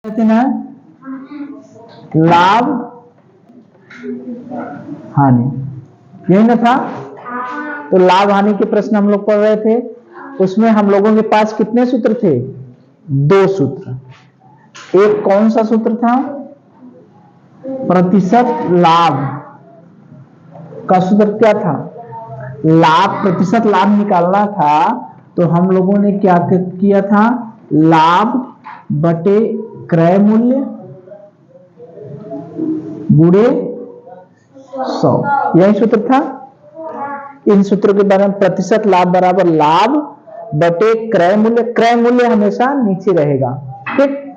कहते हैं लाभ हानि, यही ना था। तो लाभ हानि के प्रश्न हम लोग पढ़ रहे थे, उसमें हम लोगों के पास कितने सूत्र थे? दो सूत्र। एक कौन सा सूत्र था? प्रतिशत लाभ का सूत्र क्या था? लाभ, प्रतिशत लाभ निकालना था तो हम लोगों ने क्या किया था? लाभ बटे क्रय मूल्य गुणे 100, यही सूत्र था। इन सूत्रों के बारे में प्रतिशत लाभ बराबर लाभ बटे क्रय मूल्य। क्रय मूल्य हमेशा नीचे रहेगा, ठीक।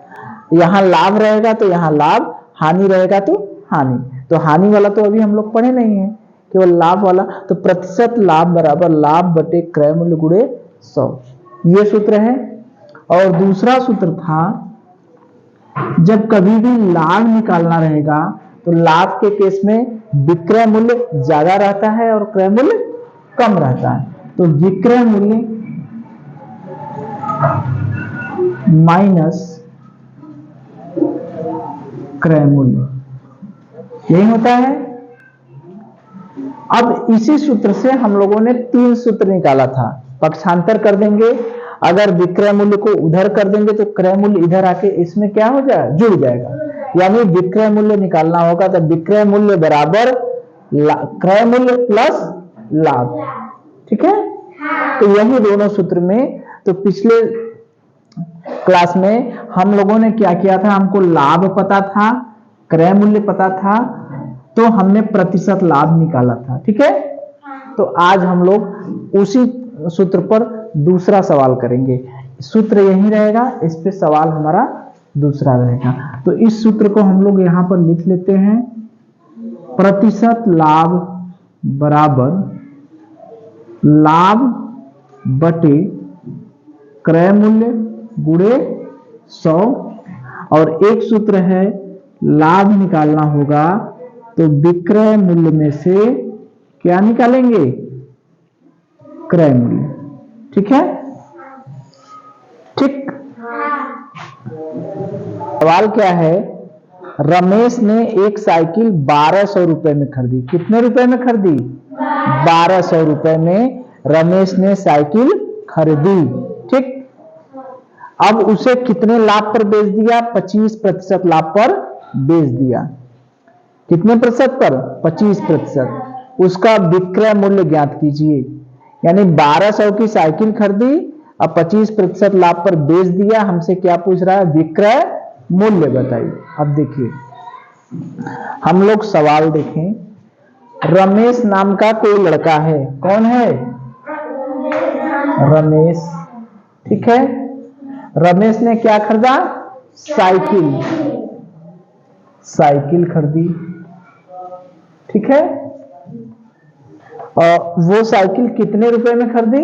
यहां लाभ रहेगा तो यहां लाभ, हानि रहेगा तो हानि। तो हानि वाला तो अभी हम लोग पढ़े नहीं है, केवल लाभ वाला। तो प्रतिशत लाभ बराबर लाभ बटे क्रय मूल्य गुणे 100, ये सूत्र है। और दूसरा सूत्र था, जब कभी भी लाभ निकालना रहेगा तो लाभ के केस में विक्रय मूल्य ज्यादा रहता है और क्रय मूल्य कम रहता है। तो विक्रय मूल्य माइनस क्रय मूल्य, यही होता है। अब इसी सूत्र से हम लोगों ने तीन सूत्र निकाला था। पक्षांतर कर देंगे, अगर विक्रय मूल्य को उधर कर देंगे तो क्रय मूल्य इधर आके इसमें क्या हो जाएगा? जुड़ जाएगा। यानी विक्रय मूल्य निकालना होगा तो विक्रय मूल्य बराबर क्रय मूल्य प्लस लाभ, ठीक है। तो यही दोनों सूत्र में, तो पिछले क्लास में हम लोगों ने क्या किया था? हमको लाभ पता था, क्रय मूल्य पता था, तो हमने प्रतिशत लाभ निकाला था, ठीक है। तो आज हम लोग उसी सूत्र पर दूसरा सवाल करेंगे। सूत्र यही रहेगा, इस पे सवाल हमारा दूसरा रहेगा। तो इस सूत्र को हम लोग यहां पर लिख लेते हैं, प्रतिशत लाभ बराबर लाभ बटे क्रय मूल्य गुणे 100। और एक सूत्र है, लाभ निकालना होगा तो विक्रय मूल्य में से क्या निकालेंगे? क्रय मूल्य, ठीक है। ठीक। सवाल क्या है? रमेश ने एक साइकिल 1200 रुपए में खरीदी। कितने रुपए में खरीदी? 1200 रुपए में रमेश ने साइकिल खरीदी, ठीक। अब उसे कितने लाभ पर बेच दिया? 25% लाभ पर बेच दिया। कितने प्रतिशत पर? 25%। उसका विक्रय मूल्य ज्ञात कीजिए। यानी 1200 की साइकिल खरीदी, अब 25% लाभ पर बेच दिया। हमसे क्या पूछ रहा है? विक्रय मूल्य बताइए। अब देखिए, हम लोग सवाल देखें। रमेश नाम का कोई लड़का है, कौन है? रमेश, ठीक है। रमेश ने क्या खरीदा? साइकिल, साइकिल खरीदी, ठीक है। और वो साइकिल कितने रुपए में खरीदी?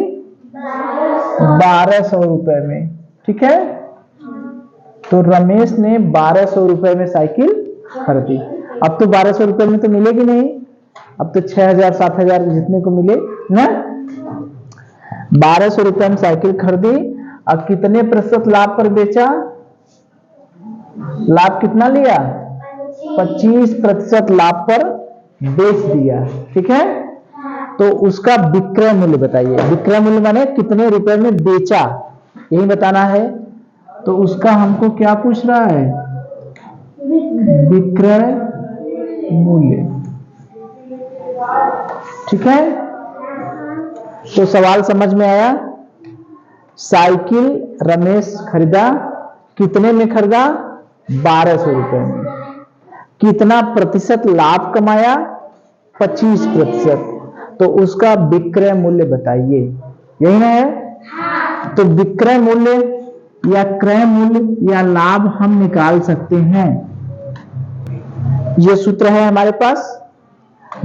1200 रुपए में, ठीक है। तो रमेश ने 1200 रुपए में साइकिल खरीदी। अब तो 1200 रुपए में तो मिलेगी नहीं, अब तो 6000 7000 जितने को मिले ना। 1200 रुपए में साइकिल खरीदी, अब कितने प्रतिशत लाभ पर बेचा? लाभ कितना लिया? 25% लाभ पर बेच दिया, ठीक है। तो उसका विक्रय मूल्य बताइए। विक्रय मूल्य माने कितने रुपए में बेचा, यही बताना है। तो उसका हमको क्या पूछ रहा है? विक्रय मूल्य, ठीक है। तो सवाल समझ में आया? साइकिल रमेश खरीदा, कितने में खरीदा? 1200 रुपए में। कितना प्रतिशत लाभ कमाया? 25%। तो उसका विक्रय मूल्य बताइए, यही ना है। तो विक्रय मूल्य या क्रय मूल्य या लाभ हम निकाल सकते हैं। यह सूत्र है हमारे पास।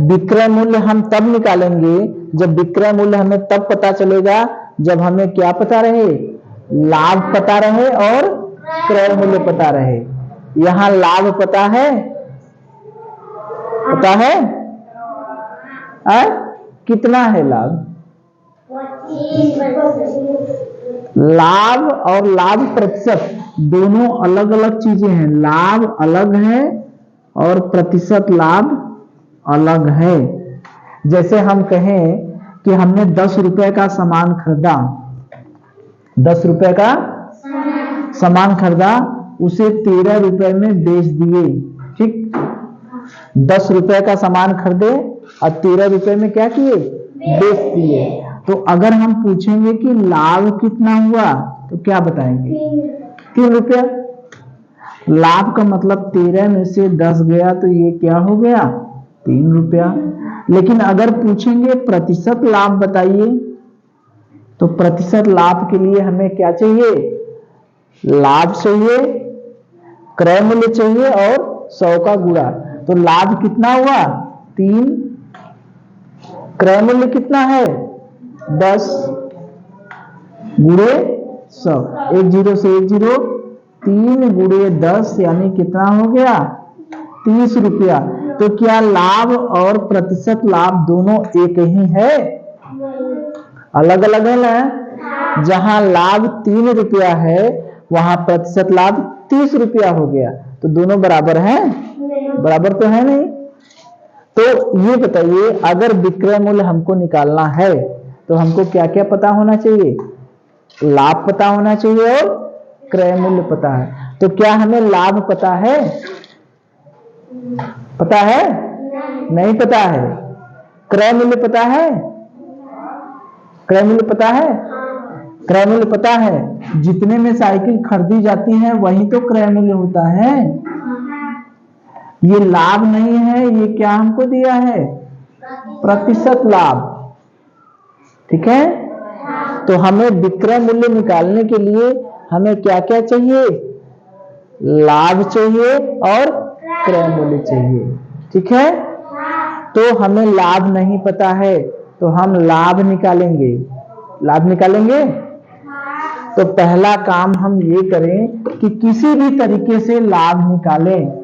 विक्रय मूल्य हम तब निकालेंगे जब विक्रय मूल्य हमें तब पता चलेगा जब हमें क्या पता रहे? लाभ पता रहे और क्रय मूल्य पता रहे। यहां लाभ पता है? पता है? कितना है लाभ? लाभ और लाभ प्रतिशत दोनों अलग अलग चीजें हैं। लाभ अलग है और प्रतिशत लाभ अलग है। जैसे हम कहें कि हमने 10 रुपए का सामान खरीदा, 10 रुपए का सामान खरीदा, उसे 13 रुपए में बेच दिए। ठीक, 10 रुपए का सामान खरीदे और 13 रुपए में क्या किए, बेच दिए। तो अगर हम पूछेंगे कि लाभ कितना हुआ तो क्या बताएंगे, 3 रुपया। लाभ का मतलब 13 में से 10 गया तो ये क्या हो गया, 3 रुपया। लेकिन अगर पूछेंगे प्रतिशत लाभ बताइए, तो प्रतिशत लाभ के लिए हमें क्या चाहिए, लाभ चाहिए, क्रय मूल्य चाहिए और 100 का गुणा। तो लाभ कितना हुआ 3, क्रय मूल्य कितना है 10 गुणे 100, 1 0 से 1 0, 3 गुणे 10 यानी कितना हो गया 30 रुपया। तो क्या लाभ और प्रतिशत लाभ दोनों एक ही है, अलग अलग है ना। जहां लाभ 3 रुपया है वहां प्रतिशत लाभ 30 रुपया हो गया। तो दोनों बराबर हैं, बराबर तो है नहीं। तो ये बताइए, अगर विक्रय मूल्य हमको निकालना है तो हमको क्या क्या पता होना चाहिए, लाभ पता होना चाहिए और क्रय मूल्य पता है। तो क्या हमें लाभ पता है, पता है नहीं पता है। क्रय मूल्य पता है, क्रय मूल्य पता है, क्रय मूल्य पता है। जितने में साइकिल खरीदी जाती है वही तो क्रय मूल्य होता है। ये लाभ नहीं है, ये क्या हमको दिया है, प्रतिशत लाभ। ठीक है, तो हमें विक्रय मूल्य निकालने के लिए हमें क्या क्या चाहिए, लाभ चाहिए और क्रय मूल्य चाहिए। ठीक है, तो हमें लाभ नहीं पता है तो हम लाभ निकालेंगे, लाभ निकालेंगे। तो पहला काम हम ये करें कि किसी भी तरीके से लाभ निकालें।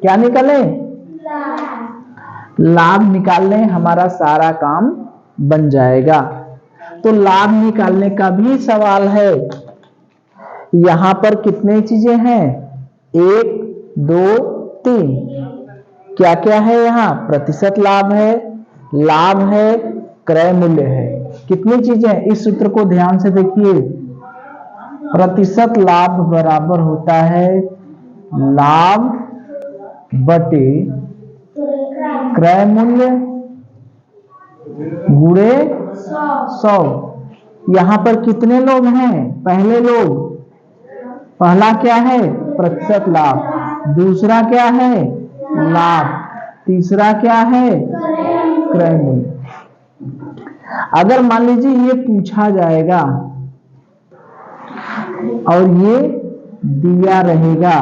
क्या निकालें, लाभ निकाल लें, हमारा सारा काम बन जाएगा। तो लाभ निकालने का भी सवाल है। यहां पर कितने चीजें हैं, 1 2 3, क्या क्या है यहाँ, प्रतिशत लाभ है, लाभ है, क्रय मूल्य है। कितनी चीजें हैं, इस सूत्र को ध्यान से देखिए। प्रतिशत लाभ बराबर होता है लाभ बटे क्रय मूल्य गुणे 100। यहां पर कितने लोग हैं, पहले लोग, पहला क्या है प्रतिशत लाभ, दूसरा क्या है लाभ, तीसरा क्या है क्रय मूल्य। अगर मान लीजिए ये पूछा जाएगा और ये दिया रहेगा,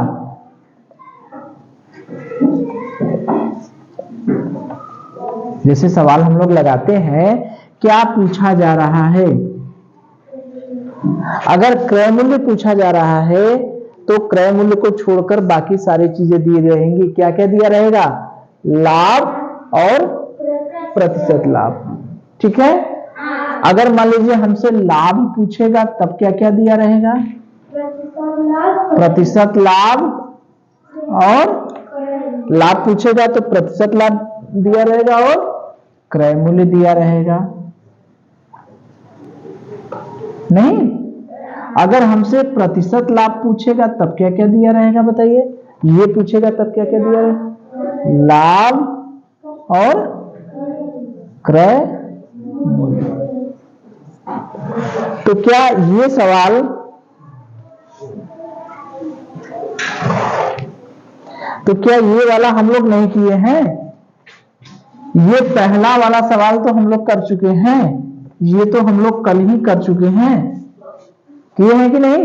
जैसे सवाल हम लोग लगाते हैं, क्या पूछा जा रहा है। अगर क्रय मूल्य पूछा जा रहा है तो क्रय मूल्य को छोड़कर बाकी सारी चीजें दी रहेंगी। क्या क्या दिया रहेगा, लाभ और प्रतिशत लाभ। ठीक है, अगर मान लीजिए हमसे लाभ पूछेगा तब क्या क्या दिया रहेगा, प्रतिशत लाभ, और लाभ पूछेगा तो प्रतिशत लाभ दिया रहेगा और क्रय मूल्य दिया रहेगा। नहीं, अगर हमसे प्रतिशत लाभ पूछेगा तब क्या क्या दिया रहेगा बताइए। ये पूछेगा तब क्या क्या दिया रहेगा, लाभ और क्रय मूल्य। तो क्या ये सवाल, तो क्या ये वाला हम लोग नहीं किए हैं, ये पहला वाला सवाल तो हम लोग कर चुके हैं, ये तो हम लोग कल ही कर चुके हैं, किए हैं कि नहीं,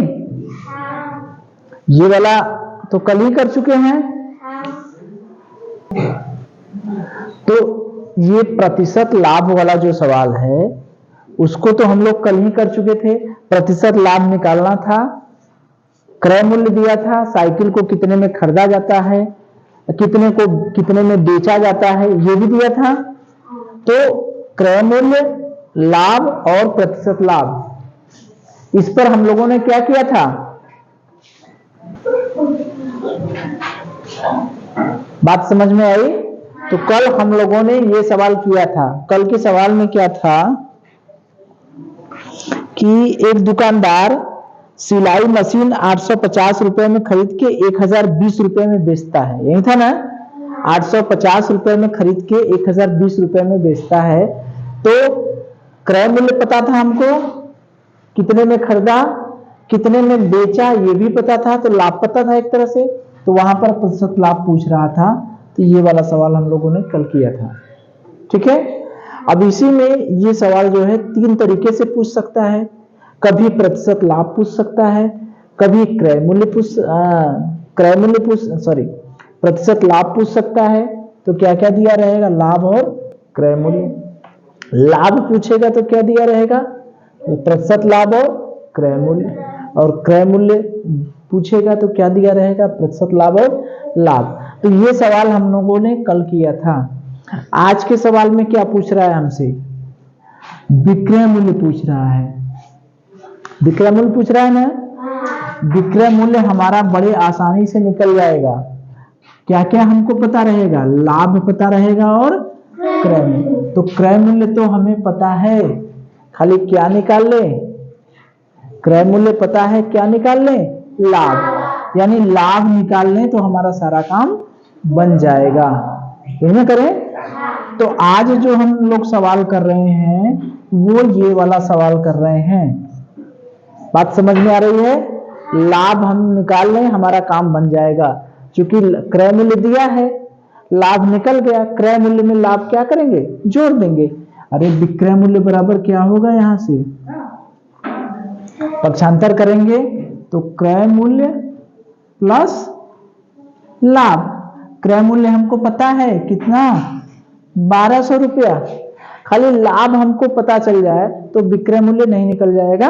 ये वाला तो कल ही कर चुके हैं। तो ये प्रतिशत लाभ वाला जो सवाल है उसको तो हम लोग कल ही कर चुके थे। प्रतिशत लाभ निकालना था, क्रय मूल्य दिया था, साइकिल को कितने में खरीदा जाता है, कितने को कितने में बेचा जाता है, ये भी दिया था। तो क्रय मूल्य, लाभ और प्रतिशत लाभ, इस पर हम लोगों ने क्या किया था? बात समझ में आई? तो कल हम लोगों ने ये सवाल किया था। कल के सवाल में क्या था कि एक दुकानदार सिलाई मशीन 850 रुपए में खरीद के 1020 रुपए में बेचता है। यही था ना? 850 रुपए में खरीद के 1020 रुपए में बेचता है। तो क्रय मूल्य पता था हमको, कितने में खरीदा, कितने में बेचा, ये भी पता था। तो लाभ पता था एक तरह से। तो वहां पर प्रतिशत लाभ पूछ रहा था। तो ये वाला सवाल हम लोगों ने कल किया था। ठीक है। अब इसी में ये सवाल जो है 3 तरीके से पूछ सकता है। कभी प्रतिशत लाभ पूछ सकता है, कभी प्रतिशत लाभ पूछ सकता है। तो क्या क्या दिया रहेगा? लाभ और क्रय मूल्य। लाभ पूछेगा तो क्या दिया रहेगा? प्रतिशत लाभ और क्रय मूल्य। और क्रय मूल्य पूछेगा तो क्या दिया रहेगा? प्रतिशत लाभ और लाभ। तो ये सवाल हम लोगों ने कल किया था। आज के सवाल में क्या पूछ रहा है हमसे? विक्रय मूल्य पूछ रहा है। विक्रय मूल्य पूछ रहा है ना? विक्रय मूल्य हमारा बड़े आसानी से निकल जाएगा। क्या क्या हमको पता रहेगा? लाभ पता रहेगा और क्रय मूल्य। तो क्रय मूल्य तो हमें पता है, खाली क्या निकाल ले? क्रय मूल्य पता है, क्या निकाल ले? लाभ। यानी लाभ निकाल लें तो हमारा सारा काम बन जाएगा। यही ना करें? तो आज जो हम लोग सवाल कर रहे हैं वो ये वाला सवाल कर रहे हैं। बात समझ में आ रही है? लाभ हम निकाल लें, हमारा काम बन जाएगा। क्योंकि क्रय मूल्य दिया है, लाभ निकल गया, क्रय मूल्य में लाभ क्या करेंगे? जोड़ देंगे। अरे विक्रय मूल्य बराबर क्या होगा? यहां से पक्षांतर करेंगे तो क्रय मूल्य प्लस लाभ। क्रय मूल्य हमको पता है कितना? 1200 रुपया। खाली लाभ हमको पता चल जाए तो विक्रय मूल्य नहीं निकल जाएगा।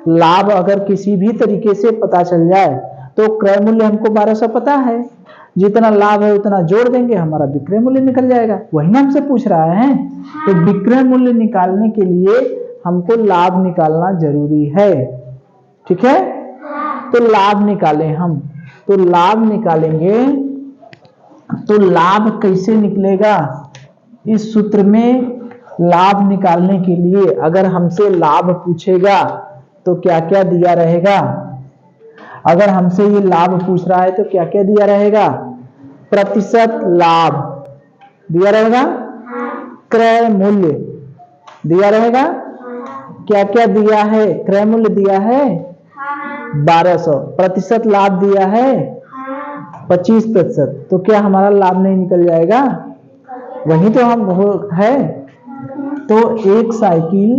लाभ अगर किसी भी तरीके से पता चल जाए तो क्रय मूल्य हमको 1200 पता है, जितना लाभ है उतना जोड़ देंगे, हमारा विक्रय मूल्य निकल जाएगा। वही ना हमसे पूछ रहा है। तो विक्रय मूल्य निकालने के लिए हमको लाभ निकालना जरूरी है। ठीक है। तो लाभ निकालें हम। तो लाभ निकालेंगे तो लाभ कैसे निकलेगा? इस सूत्र में लाभ निकालने के लिए अगर हमसे लाभ पूछेगा तो क्या क्या दिया रहेगा? अगर हमसे ये लाभ पूछ रहा है तो क्या क्या दिया रहेगा? प्रतिशत लाभ दिया रहेगा, क्रय मूल्य दिया रहेगा। क्या क्या दिया है? क्रय मूल्य दिया है 1200, प्रतिशत लाभ दिया है 25%। तो क्या हमारा लाभ नहीं निकल जाएगा? वही तो हम है। तो एक साइकिल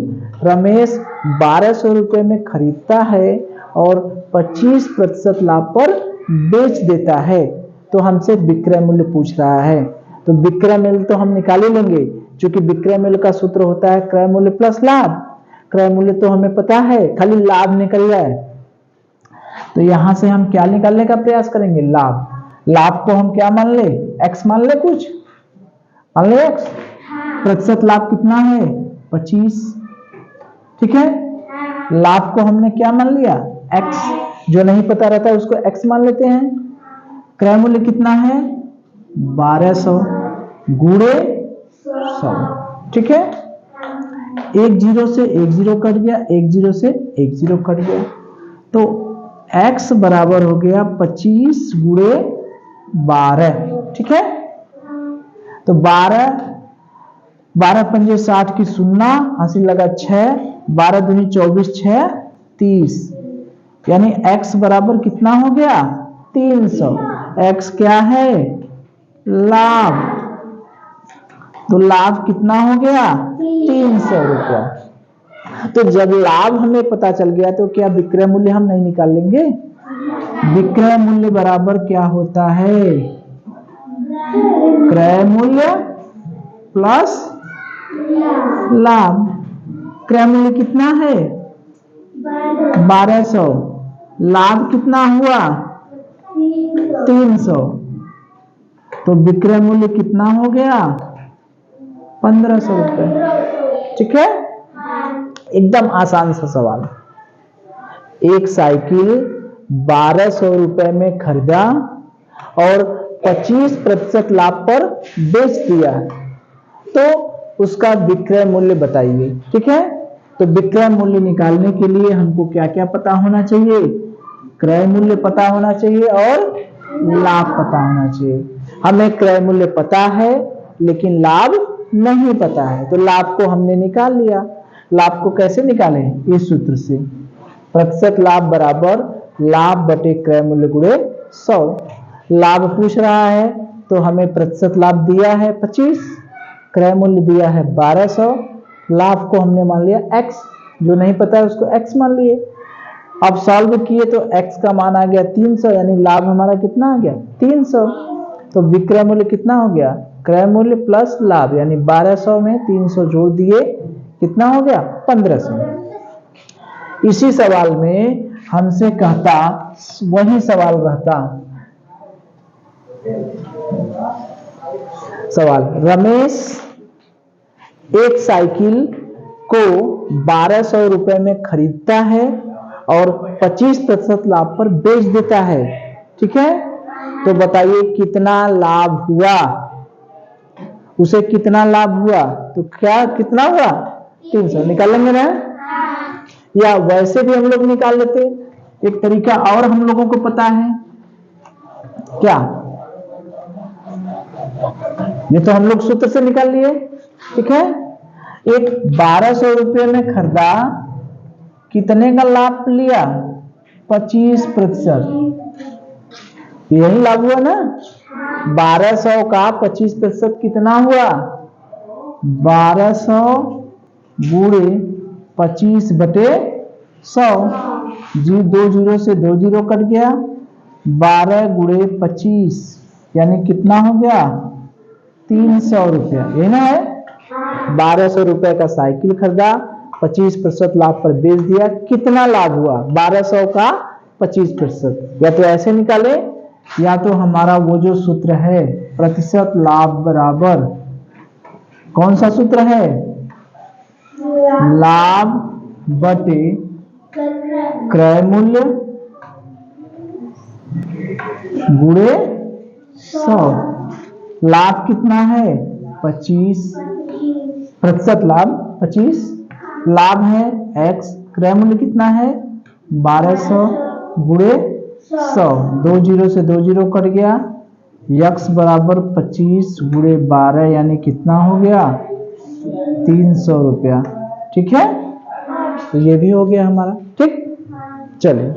रमेश 1200 रुपए में खरीदता है और 25% लाभ पर बेच देता है। तो हमसे विक्रय मूल्य पूछ रहा है। तो विक्रय मूल्य तो हम निकाल ही लेंगे, क्योंकि विक्रय मूल्य का सूत्र होता है क्रय मूल्य प्लस लाभ। क्रय मूल्य तो हमें पता है, खाली लाभ निकल जाए। तो यहां से हम क्या निकालने का प्रयास करेंगे? लाभ। लाभ को हम क्या मान ले? x मान ले। कुछ मान ले x। प्रतिशत लाभ कितना है? 25। ठीक है। लाभ को हमने क्या मान लिया? x। जो नहीं पता रहता है उसको x मान लेते हैं। क्रय मूल्य कितना है? 1200 गुणे 100। ठीक है। एक जीरो से एक जीरो कट गया, एक जीरो से एक जीरो कट गया। तो x बराबर हो गया 25 गुणे 12। ठीक है। तो 12 पंजे 60 की 0, हासिल लगा 6, 12 दूनी 24, 6 30। यानी x बराबर कितना हो गया? 300। x क्या है? लाभ। तो लाभ कितना हो गया? 300 रुपया। तो जब लाभ हमें पता चल गया तो क्या विक्रय मूल्य हम नहीं निकाल लेंगे? विक्रय मूल्य बराबर क्या होता है? क्रय मूल्य प्लस लाभ। क्रय मूल्य कितना है? 1200। लाभ कितना हुआ? 300। तो विक्रय मूल्य कितना हो गया? 1500 रुपए। ठीक है। एकदम आसान सा सवाल। एक साइकिल 1200 रुपए में खरीदा और 25% लाभ पर बेच दिया, तो उसका विक्रय मूल्य बताइए। ठीक है, तो विक्रय मूल्य निकालने के लिए हमको क्या क्या पता होना चाहिए? क्रय मूल्य पता होना चाहिए और लाभ पता होना चाहिए। हमें क्रय मूल्य पता है लेकिन लाभ नहीं पता है, तो लाभ को हमने निकाल लिया। लाभ को कैसे निकालें? इस सूत्र से, प्रतिशत लाभ बराबर लाभ बटे क्रय मूल्य गुणे 100। लाभ पूछ रहा है तो हमें प्रतिशत लाभ दिया है 25, क्रय मूल्य दिया है 1200, लाभ को हमने मान लिया x, जो नहीं पता है उसको x मान लिए। अब सॉल्व किए तो x का मान आ गया 300, यानी लाभ हमारा कितना आ गया? 300। तो विक्रय मूल्य कितना हो गया? क्रय मूल्य प्लस लाभ, यानी 1200 में 300 जोड़ दिए, कितना हो गया? 1500। इसी सवाल में हमसे कहता, वही सवाल रहता, सवाल, रमेश एक साइकिल को 1200 रुपए में खरीदता है और 25% लाभ पर बेच देता है। ठीक है, तो बताइए कितना लाभ हुआ? उसे कितना लाभ हुआ? तो क्या कितना हुआ? 300। निकालेंगे ना? या वैसे भी हम लोग निकाल लेते, एक तरीका और हम लोगों को पता है क्या? ये तो हम लोग सूत्र से निकाल लिए। ठीक है, एक 1200 रुपये में खरीदा, कितने का लाभ लिया? 25%। यही लाभ हुआ ना? 1200 का 25% कितना हुआ? 1200 गुणे 25 बटे 100। जी, 2 जीरो से 2 जीरो कट गया, 12 गुणे 25 यानी कितना हो गया? 300 रुपया। ये ना है, 1200 रुपए का साइकिल खरीदा, 25% लाभ पर बेच दिया, कितना लाभ हुआ? 1200 का 25%। या तो ऐसे निकाले, या तो हमारा वो जो सूत्र है प्रतिशत लाभ बराबर, कौन सा सूत्र है? लाभ बटे क्रय मूल्य गुणे 100। लाभ कितना है? 25, प्रतिशत लाभ 25, लाभ है x, क्रय मूल्य कितना है? 1200 गुणे 100। 2 जीरो से 2 जीरो कट गया, x बराबर 25 गुणे 12 यानी कितना हो गया? 300 रुपया। ठीक है, तो ये भी हो गया हमारा। ठीक, चलिए।